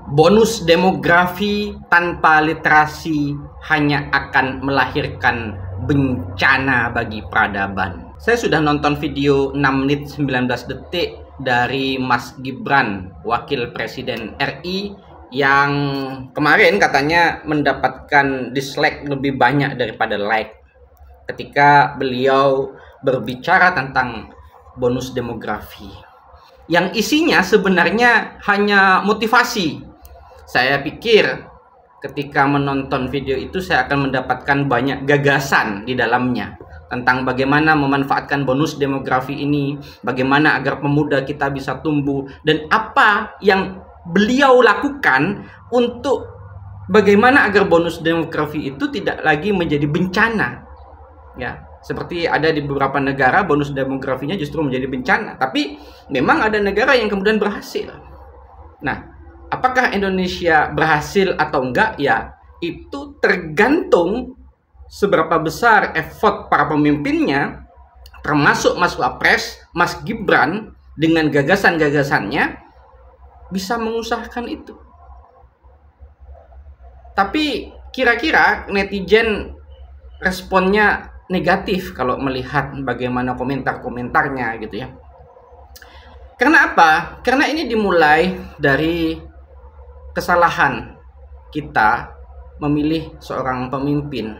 Bonus demografi tanpa literasi hanya akan melahirkan bencana bagi peradaban. Saya sudah nonton video 6 menit 19 detik dari Mas Gibran, Wakil Presiden RI, yang kemarin katanya mendapatkan dislike lebih banyak daripada like ketika beliau berbicara tentang bonus demografi, yang isinya sebenarnya hanya motivasi. Saya pikir ketika menonton video itu saya akan mendapatkan banyak gagasan di dalamnya tentang bagaimana memanfaatkan bonus demografi ini, bagaimana agar pemuda kita bisa tumbuh, dan apa yang beliau lakukan untuk bagaimana agar bonus demografi itu tidak lagi menjadi bencana. Ya, seperti ada di beberapa negara bonus demografinya justru menjadi bencana, tapi memang ada negara yang kemudian berhasil. Nah, apakah Indonesia berhasil atau enggak? Ya, itu tergantung seberapa besar effort para pemimpinnya, termasuk Mas Wapres, Mas Gibran, dengan gagasan-gagasannya bisa mengusahakan itu. Tapi kira-kira netizen responnya negatif kalau melihat bagaimana komentar-komentarnya gitu ya. Karena apa? Karena ini dimulai dari kesalahan kita memilih seorang pemimpin.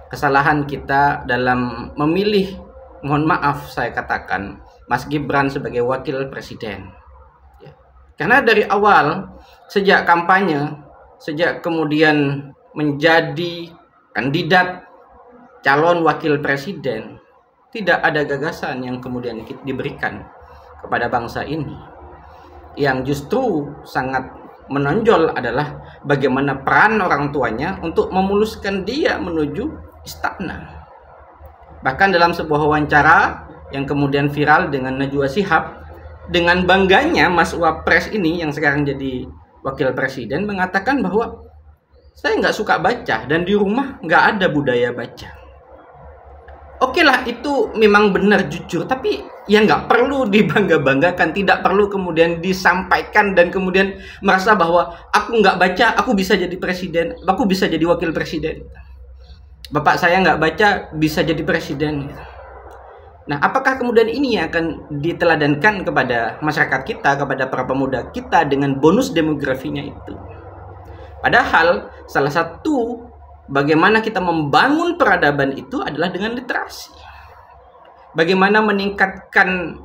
Kesalahan kita dalam memilih, mohon maaf saya katakan, Mas Gibran sebagai wakil presiden. Karena dari awal, sejak kampanye, sejak kemudian menjadi kandidat calon wakil presiden, tidak ada gagasan yang kemudian diberikan kepada bangsa ini. Yang justru sangat menonjol adalah bagaimana peran orang tuanya untuk memuluskan dia menuju istana. Bahkan dalam sebuah wawancara yang kemudian viral dengan Najwa Shihab, dengan bangganya Mas Wapres ini yang sekarang jadi wakil presiden mengatakan bahwa saya nggak suka baca dan di rumah nggak ada budaya baca. Oke lah, itu memang benar jujur, tapi ya nggak perlu dibangga-banggakan, tidak perlu kemudian disampaikan dan kemudian merasa bahwa aku nggak baca, aku bisa jadi presiden, aku bisa jadi wakil presiden. Bapak saya nggak baca, bisa jadi presiden. Nah, apakah kemudian ini akan diteladankan kepada masyarakat kita, kepada para pemuda kita dengan bonus demografinya itu? Padahal salah satu bagaimana kita membangun peradaban itu adalah dengan literasi. Bagaimana meningkatkan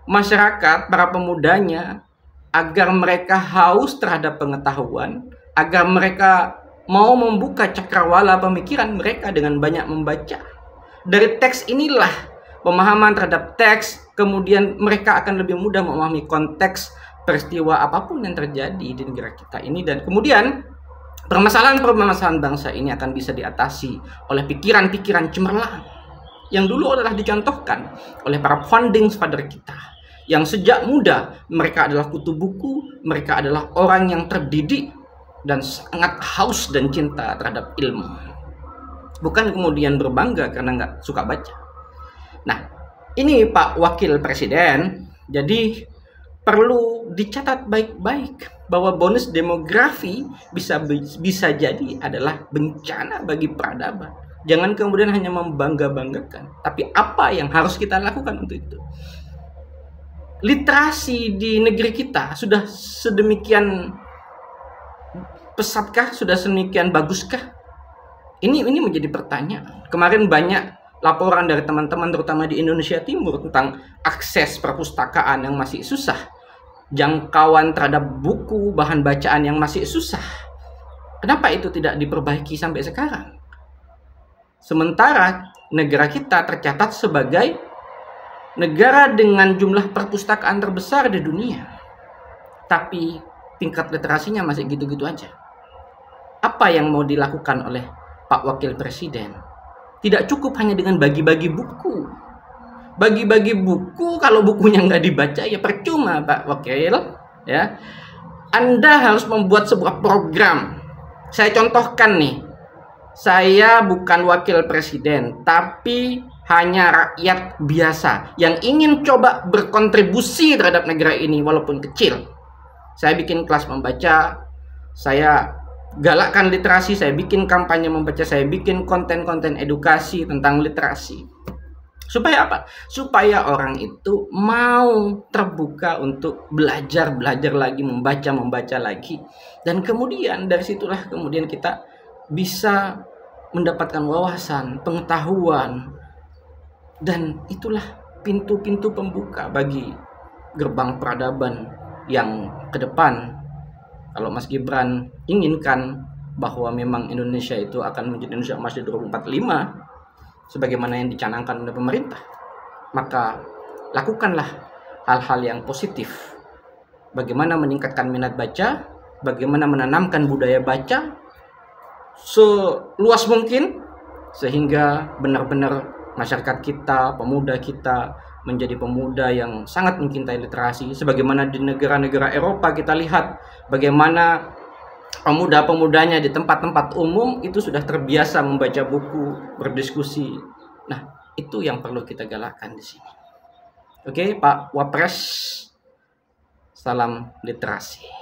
masyarakat, para pemudanya, agar mereka haus terhadap pengetahuan, agar mereka mau membuka cakrawala pemikiran mereka dengan banyak membaca. Dari teks inilah, pemahaman terhadap teks, kemudian mereka akan lebih mudah memahami konteks peristiwa apapun yang terjadi di negara kita ini, dan kemudian permasalahan-permasalahan bangsa ini akan bisa diatasi oleh pikiran-pikiran cemerlang yang dulu adalah dicontohkan oleh para founding father kita, yang sejak muda mereka adalah kutu buku, mereka adalah orang yang terdidik dan sangat haus dan cinta terhadap ilmu, bukan kemudian berbangga karena nggak suka baca. Nah, ini Pak Wakil Presiden, jadi perlu dicatat baik-baik bahwa bonus demografi bisa jadi adalah bencana bagi peradaban. Jangan kemudian hanya membangga-banggakan, tapi apa yang harus kita lakukan untuk itu? Literasi di negeri kita sudah sedemikian pesatkah, sudah sedemikian baguskah? Ini menjadi pertanyaan. Kemarin banyak laporan dari teman-teman terutama di Indonesia Timur tentang akses perpustakaan yang masih susah, jangkauan terhadap buku, bahan bacaan yang masih susah. Kenapa itu tidak diperbaiki sampai sekarang? Sementara negara kita tercatat sebagai negara dengan jumlah perpustakaan terbesar di dunia, tapi tingkat literasinya masih gitu-gitu aja. Apa yang mau dilakukan oleh Pak Wakil Presiden? Tidak cukup hanya dengan bagi-bagi buku. Bagi-bagi buku, kalau bukunya nggak dibaca ya percuma, Pak Wakil. Ya, Anda harus membuat sebuah program. Saya contohkan nih, saya bukan wakil presiden, tapi hanya rakyat biasa yang ingin coba berkontribusi terhadap negara ini walaupun kecil. Saya bikin kelas membaca, saya galakkan literasi, saya bikin kampanye membaca, saya bikin konten-konten edukasi tentang literasi. Supaya apa? Supaya orang itu mau terbuka untuk belajar lagi, membaca lagi. Dan kemudian dari situlah kemudian kita bisa mendapatkan wawasan, pengetahuan. Dan itulah pintu-pintu pembuka bagi gerbang peradaban yang ke depan. Kalau Mas Gibran inginkan bahwa memang Indonesia itu akan menjadi Indonesia emas di 2045 sebagaimana yang dicanangkan oleh pemerintah, maka lakukanlah hal-hal yang positif. Bagaimana meningkatkan minat baca, bagaimana menanamkan budaya baca seluas mungkin sehingga benar-benar masyarakat kita, pemuda kita menjadi pemuda yang sangat mencintai literasi. Sebagaimana di negara-negara Eropa kita lihat bagaimana pemuda-pemudanya di tempat-tempat umum itu sudah terbiasa membaca buku, berdiskusi. Nah, itu yang perlu kita galakkan di sini. Oke, Pak Wapres, salam literasi.